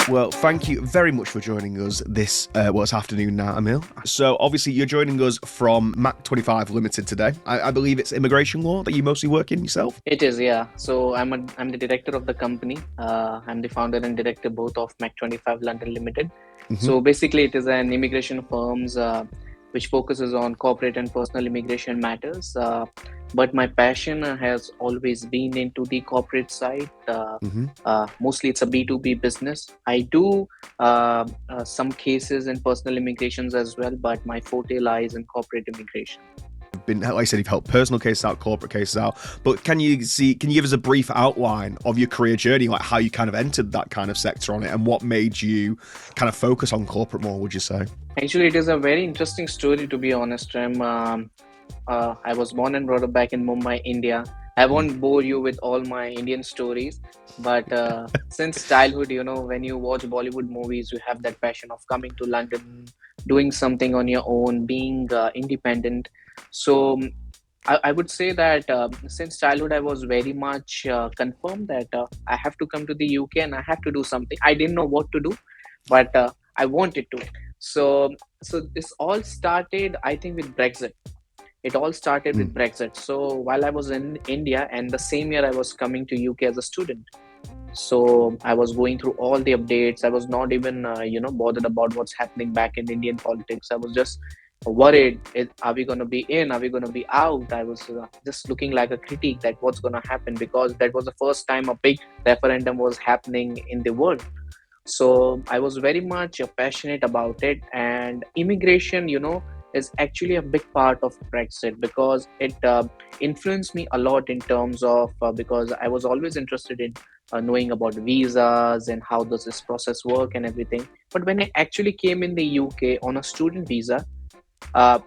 Well, thank you very much for joining us this afternoon now, Emil. So, obviously, you're joining us from MAK25 Limited today. I believe it's immigration law that you mostly work in yourself? It is, yeah. So I'm the director of the company. I'm the founder and director both of MAK25 London Limited. Mm-hmm. So basically, it is an immigration firms which focuses on corporate and personal immigration matters. But my passion has always been into the corporate side. Mm-hmm. Mostly, it's a B2B business. I do some cases in personal immigrations as well, but my forte lies in corporate immigration. Like I said, you've helped personal cases out, corporate cases out. But can you give us a brief outline of your career journey, like how you kind of entered that kind of sector on it, and what made you kind of focus on corporate more? Would you say? Actually, it is a very interesting story, to be honest, Rem. I was born and brought up back in Mumbai, India. I won't bore you with all my Indian stories, but since childhood, when you watch Bollywood movies, you have that passion of coming to London, doing something on your own, being independent. So I would say that since childhood, I was very much confirmed that I have to come to the UK and I have to do something. I didn't know what to do, but I wanted to. So, so this all started, I think, with Brexit. It all started with Brexit. So while I was in India, and the same year I was coming to UK as a student, so I was going through all the updates. I was not even bothered about what's happening back in Indian politics. I was just worried, are we going to be in, are we going to be out? I was just looking like a critique that what's going to happen, because that was the first time a big referendum was happening in the world. So I was very much passionate about it, and immigration, is actually a big part of Brexit, because it influenced me a lot in terms of because I was always interested in knowing about visas and how does this process work and everything. But when I actually came in the UK on a student visa, uh,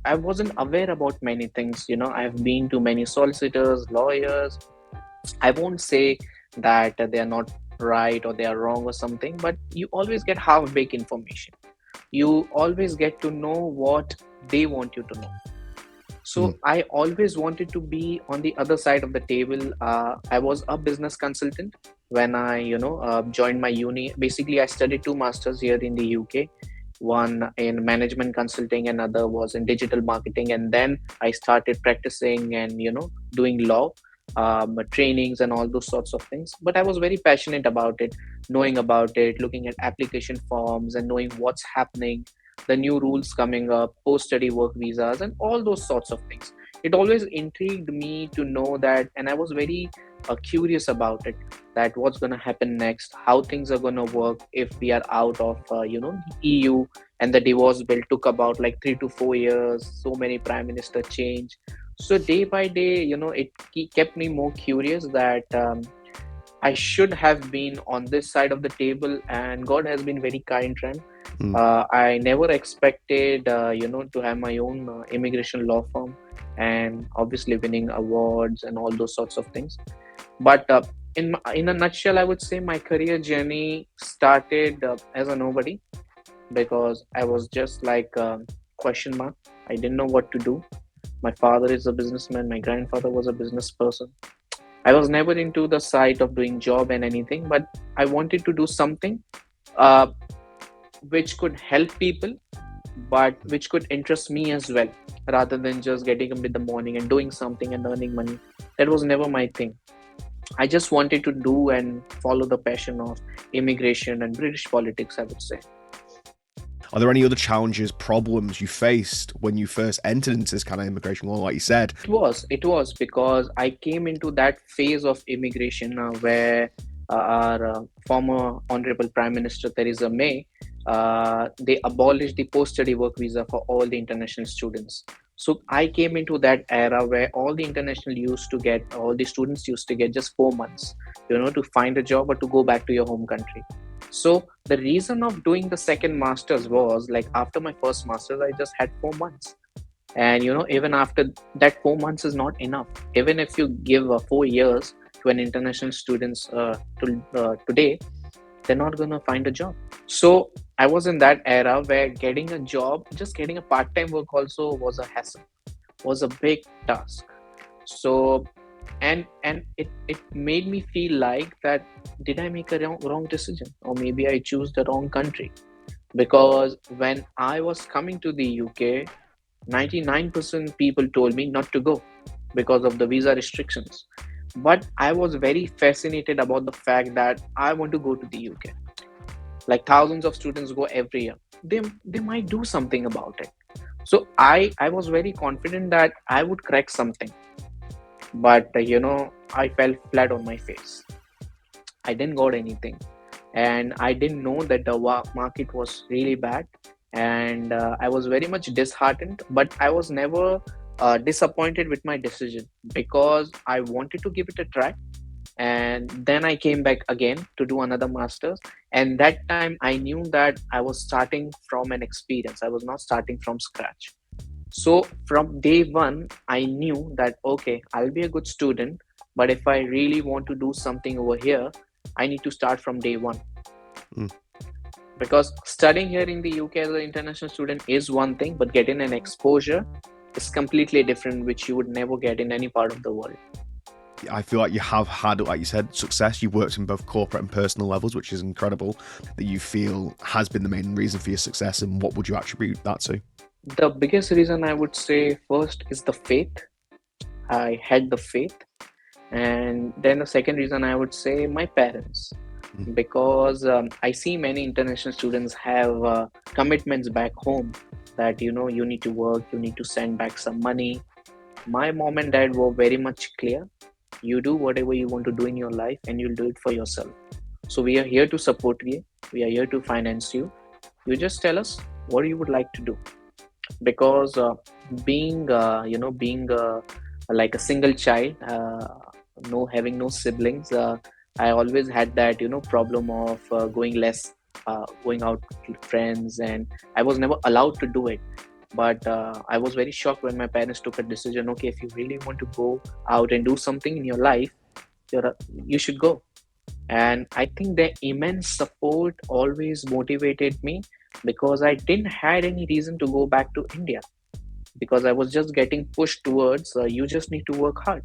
I wasn't aware about many things. I've been to many solicitors, lawyers. I won't say that they are not right or they are wrong or something, but you always get half baked information. You always get to know what they want you to know. So I always wanted to be on the other side of the table. I was a business consultant when I, joined my uni. Basically, I studied 2 masters here in the UK. One in management consulting, another was in digital marketing, and then I started practicing and doing law trainings and all those sorts of things. But I was very passionate about it, knowing about it, looking at application forms and knowing what's happening, the new rules coming up, post-study work visas, and all those sorts of things. It always intrigued me to know that, and I was very curious about it, that what's going to happen next, how things are going to work if we are out of the EU. And the divorce bill took about like 3 to 4 years, so many prime minister change. So day by day, it kept me more curious that I should have been on this side of the table, and God has been very kind, Ren. I never expected, to have my own immigration law firm, and obviously winning awards and all those sorts of things. But in a nutshell, I would say my career journey started as a nobody, because I was just like question mark. I didn't know what to do. My father is a businessman. My grandfather was a business person. I was never into the side of doing job and anything, but I wanted to do something uh, which could help people, but which could interest me as well, rather than just getting up in the morning and doing something and earning money. That was never my thing. I just wanted to do and follow the passion of immigration and British politics, I would say. Are there any other challenges, problems you faced when you first entered into this kind of immigration law, like you said? It was because I came into that phase of immigration where our former Honorable Prime Minister Theresa May, they abolished the post-study work visa for all the international students. So I came into that era where all the all the students used to get just 4 months, to find a job or to go back to your home country. So the reason of doing the second masters was like, after my first masters, I just had 4 months. And even after that, 4 months is not enough. Even if you give 4 years to an international students today, they're not going to find a job. So I was in that era where getting a job, just getting a part-time work also was a hassle, was a big task. So And it made me feel like that, did I make a wrong decision, or maybe I choose the wrong country? Because when I was coming to the UK, 99% people told me not to go because of the visa restrictions. But I was very fascinated about the fact that I want to go to the UK. Like thousands of students go every year. They might do something about it. So I was very confident that I would crack something. But I fell flat on my face. I didn't got anything, and I didn't know that the market was really bad, and I was very much disheartened. But I was never disappointed with my decision because I wanted to give it a try. And then I came back again to do another master's, and that time I knew that I was starting from an experience. I was not starting from scratch. So from day one, I knew that okay, I'll be a good student, but if I really want to do something over here, I need to start from day one. Mm. Because studying here in the UK as an international student is one thing, but getting an exposure is completely different, which you would never get in any part of the world. I feel like you have had, like you said, success. You've worked in both corporate and personal levels, which is incredible, that you feel has been the main reason for your success. And what would you attribute that to? The biggest reason I would say first is the faith. I had the faith. And then the second reason I would say my parents, Mm. because I see many international students have commitments back home that you need to work, you need to send back some money. My mom and dad were very much clear. You do whatever you want to do in your life, and you'll do it for yourself. So we are here to support you. We are here to finance you. You just tell us what you would like to do. Because being like a single child, no having no siblings, I always had that problem of going out with friends, and I was never allowed to do it. But I was very shocked when my parents took a decision. Okay, if you really want to go out and do something in your life, you should go. And I think their immense support always motivated me, because I didn't had any reason to go back to India, because I was just getting pushed towards you just need to work hard.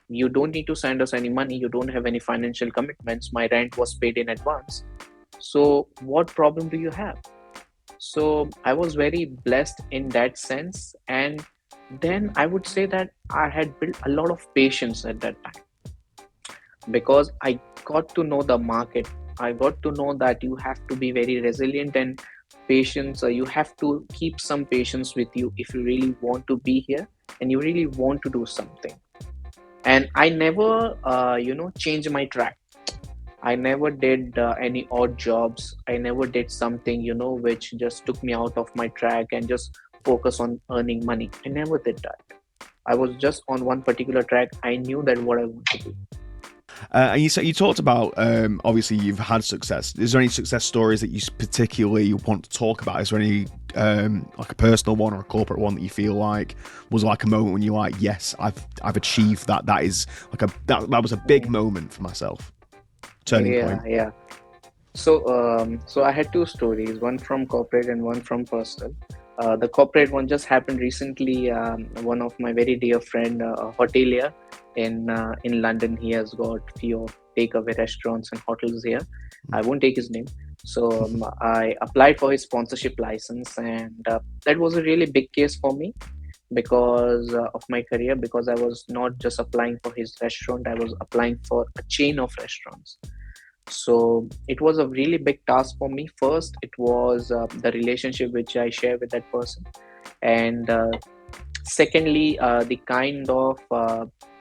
You don't need to send us any money. You don't have any financial commitments. My rent was paid in advance. So what problem do you have? So I was very blessed in that sense. And then I would say that I had built a lot of patience at that time, because I got to know the market. I got to know that you have to be very resilient and patience. You have to keep some patience with you if you really want to be here and you really want to do something. And I never, changed my track. I never did any odd jobs. I never did something, which just took me out of my track and just focus on earning money. I never did that. I was just on one particular track. I knew that what I want to do. And you talked about obviously you've had success. Is there any success stories that you particularly want to talk about? Is there any like a personal one or a corporate one that you feel like was like a moment when you're like, yes, I've achieved that. That is like that was a big moment for myself. Turning Yeah, point. yeah. So I had two stories, one from corporate and one from personal. The corporate one just happened recently. One of my very dear friend, hotelier in London, he has got few takeaway restaurants and hotels here. I won't take his name. So I applied for his sponsorship license, and that was a really big case for me because of my career. Because I was not just applying for his restaurant, I was applying for a chain of restaurants. So it was a really big task for me. First it was the relationship which I share with that person, and secondly the kind of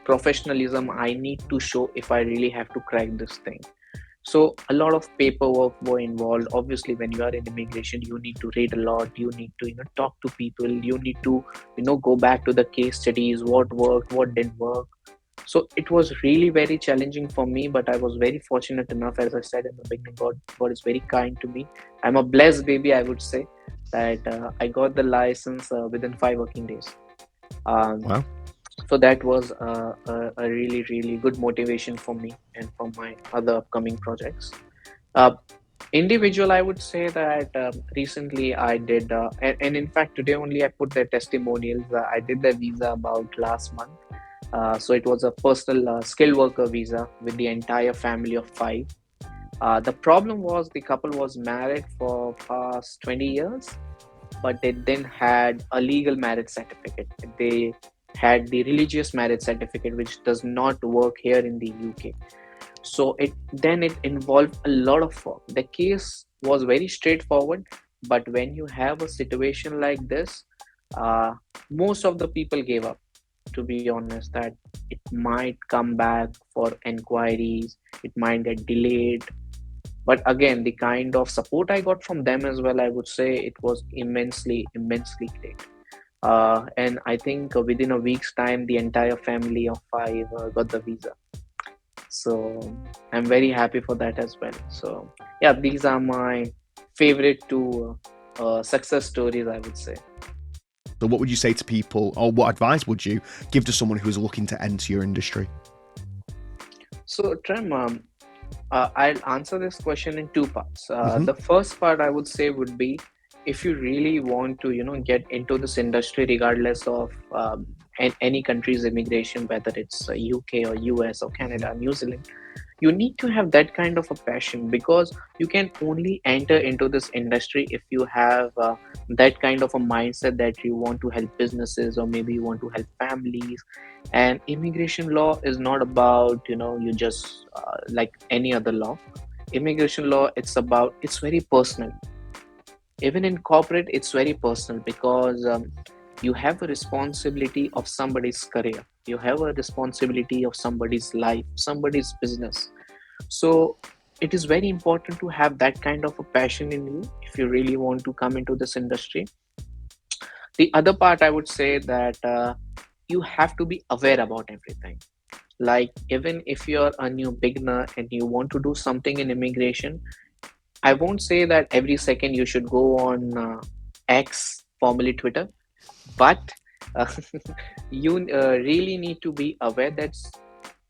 professionalism I need to show if I really have to crack this thing. So a lot of paperwork were involved. Obviously when you are in immigration, you need to read a lot, you need to talk to people, you need to go back to the case studies, what worked, what didn't work. So it was really very challenging for me, but I was very fortunate enough. As I said in the beginning, God is very kind to me. I'm a blessed baby, I would say, that I got the license within 5 working days. Um, Wow. so that was a really, really good motivation for me and for my other upcoming projects. Uh, Individual, I would say that recently I did, and in fact, today only I put the testimonials. I did the visa about last month, So it was a personal skilled worker visa with the entire family of five. The problem was the couple was married for past 20 years, but they then had a legal marriage certificate. They had the religious marriage certificate, which does not work here in the UK. So it involved a lot of work. The case was very straightforward, but when you have a situation like this, uh, most of the people gave up. To be honest, that it might come back for enquiries, it might get delayed. But again, the kind of support I got from them as well, I would say it was immensely great. And I think within a week's time, the entire family of five got the visa. So I'm very happy for that as well. So yeah, these are my favorite two success stories, I would say. So what would you say to people, or what advice would you give to someone who is looking to enter your industry? So Trem, I'll answer this question in two parts. Mhm. The first part I would say would be, if you really want to, get into this industry, regardless of any country's immigration, whether it's UK or US or Canada, New Zealand, you need to have that kind of a passion, because you can only enter into this industry if you have that kind of a mindset that you want to help businesses, or maybe you want to help families. And immigration law is not about, you just like any other law. Immigration law, it's very personal. Even in corporate, it's very personal, because you have a responsibility of somebody's career, you have a responsibility of somebody's life, somebody's business. So it is very important to have that kind of a passion in you if you really want to come into this industry. The other part, I would say that you have to be aware about everything. Like, even if you're a new beginner and you want to do something in immigration, I won't say that every second you should go on X, formerly Twitter, but uh, you really need to be aware that's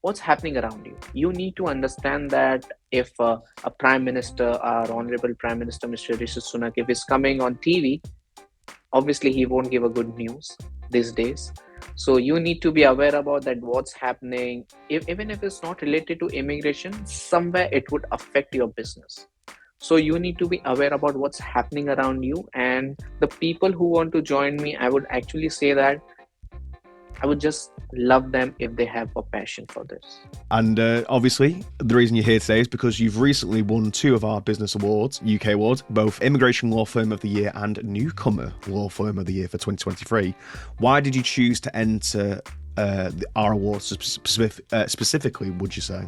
what's happening around you. You need to understand that if a prime minister, our honorable prime minister, Mr. Rishi Sunak, if he's coming on TV, obviously he won't give a good news these days. So you need to be aware about that, what's happening. Even if it's not related to immigration, somewhere it would affect your business. So you need to be aware about what's happening around you. And the people who want to join me, I would actually say that I would just love them if they have a passion for this. And obviously, the reason you're here today is because you've recently won two of our business awards, UK awards, both Immigration Law Firm of the Year and Newcomer Law Firm of the Year for 2023. Why did you choose to enter our awards specifically, would you say?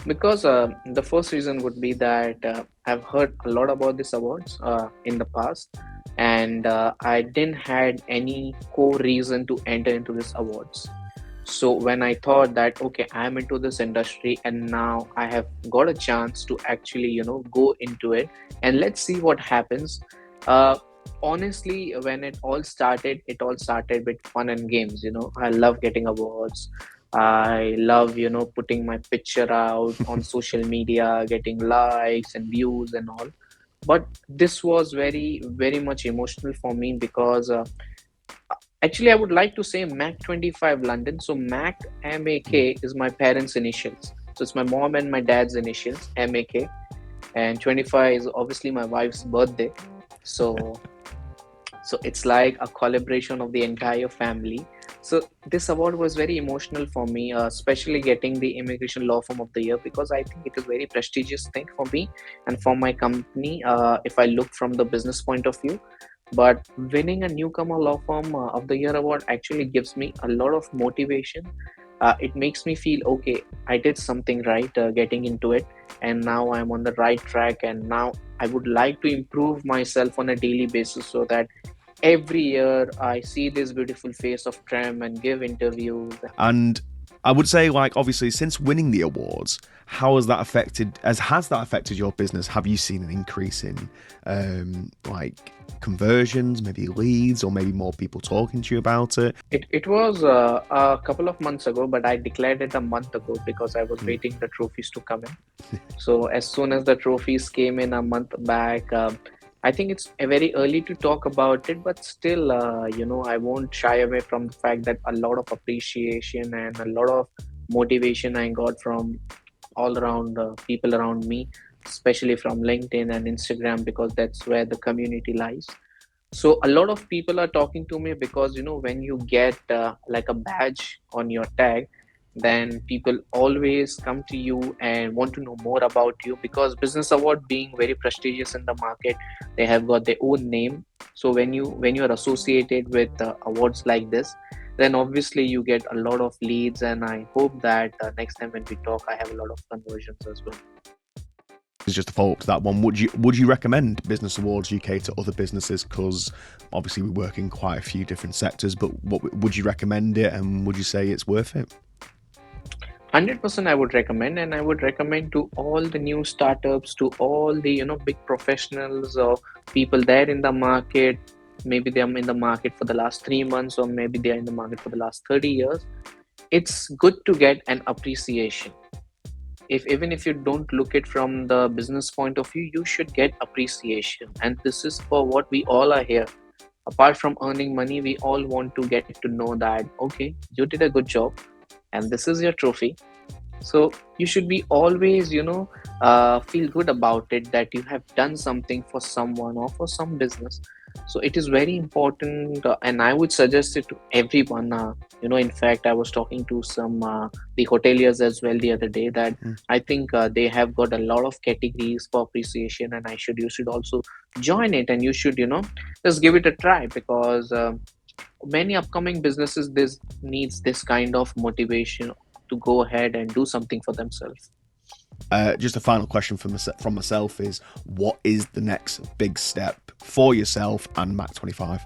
Because the first reason would be that I've heard a lot about these awards in the past, and I didn't had any core reason to enter into these awards. So when I thought that, okay, I'm into this industry and now I have got a chance to actually, go into it, and let's see what happens. Uh, Honestly, when it all started with fun and games. I love getting awards. I love, putting my picture out on social media, getting likes and views and all. But this was very, very much emotional for me, because actually, I would like to say MAK25 London. So MAK, MAK is my parents' initials. So it's my mom and my dad's initials, MAK. And 25 is obviously my wife's birthday. So so it's like a collaboration of the entire family. So this award was very emotional for me, especially getting the Immigration Law Firm of the Year, because I think it is a very prestigious thing for me and for my company, if I look from the business point of view. But winning a Newcomer Law Firm of the Year award actually gives me a lot of motivation. It makes me feel, okay, I did something right getting into it, and now I'm on the right track. And now I would like to improve myself on a daily basis, so that every year I see this beautiful face of Trem and give interviews. And I would say, like, obviously, since winning the awards, how has that affected? Has that affected your business? Have you seen an increase in, like, conversions, maybe leads, or maybe more people talking to you about it? It was a couple of months ago, but I declared it a month ago because I was waiting the trophies to come in. So as soon as the trophies came in a month back, I think it's very early to talk about it, but still, I won't shy away from the fact that a lot of appreciation and a lot of motivation I got from all around people around me, especially from LinkedIn and Instagram, because that's where the community lies. So a lot of people are talking to me because when you get like a badge on your tag, then people always come to you and want to know more about you, because business award being very prestigious in the market, they have got their own name. So when you are associated with awards like this, then obviously you get a lot of leads, and I hope that next time when we talk, I have a lot of conversions as well. Is just a follow up to that one. Would you recommend Business Awards UK to other businesses? Because obviously we work in quite a few different sectors, but what would you recommend it, and would you say it's worth it? 100% I would recommend, and I would recommend to all the new startups, to all the big professionals or people there in the market. Maybe they're in the market for the last 3 months, or maybe they're in the market for the last 30 years. It's good to get an appreciation. If even if you don't look it from the business point of view, you should get appreciation, and this is for what we all are here. Apart from earning money, we all want to get to know that, okay, you did a good job, and this is your trophy. So you should be always feel good about it, that you have done something for someone or for some business. So it is very important, and I would suggest it to everyone. In fact, I was talking to some the hoteliers as well the other day, that Mm. I think they have got a lot of categories for appreciation, and you should also join it, and you should just give it a try, because many upcoming businesses this needs this kind of motivation to go ahead and do something for themselves. Just a final question from myself is, what is the next big step for yourself and MAK25?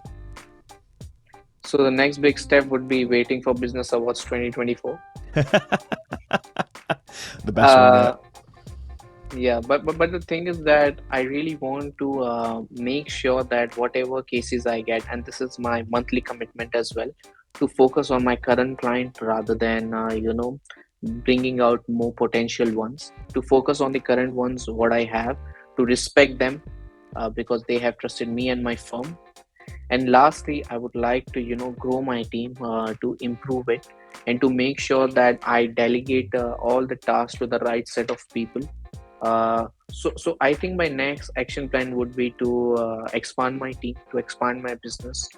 So the next big step would be waiting for Business Awards 2024. The best one yet. Yeah, but the thing is that I really want to make sure that whatever cases I get, and this is my monthly commitment as well, to focus on my current client rather than bringing out more potential ones. To focus on the current ones, what I have, to respect them, because they have trusted me and my firm. And lastly, I would like to grow my team, to improve it, and to make sure that I delegate all the tasks to the right set of people. So I think my next action plan would be to expand my team, to expand my business,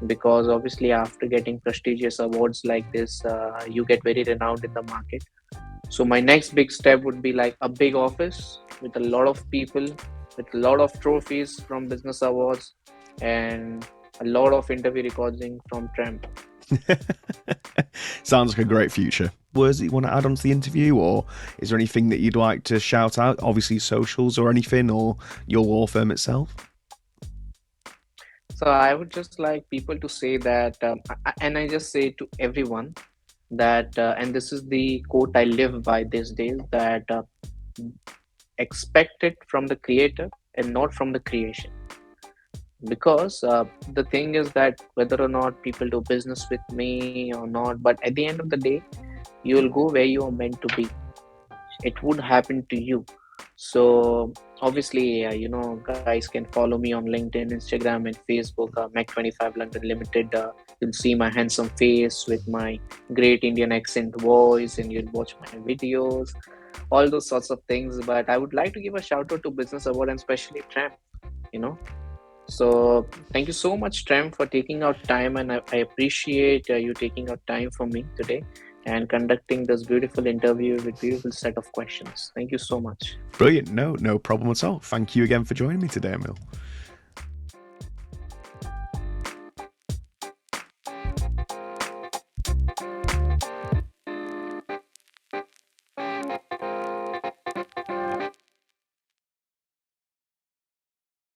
because obviously after getting prestigious awards like this, you get very renowned in the market. So my next big step would be like a big office with a lot of people, with a lot of trophies from business awards, and a lot of interview recording from Trump. Sounds like a great future. Words that you want to add on to the interview, or is there anything that you'd like to shout out? Obviously, socials or anything, or your law firm itself? So I would just like people to say that, and I just say to everyone that, and this is the quote I live by these days, that expect it from the creator and not from the creation. Because the thing is that whether or not people do business with me or not, but at the end of the day, you will go where you are meant to be. It would happen to you. So obviously, guys can follow me on LinkedIn, Instagram, and Facebook, MAK25 London Limited. You'll see my handsome face with my great Indian accent voice, and you'll watch my videos, all those sorts of things. But I would like to give a shout out to Business Award, and especially Tram. You know, so thank you so much, Trem, for taking out time, and I appreciate you taking out time for me today and conducting this beautiful interview with beautiful set of questions. Thank you so much. Brilliant. No problem at all. Thank you again for joining me today, Emil.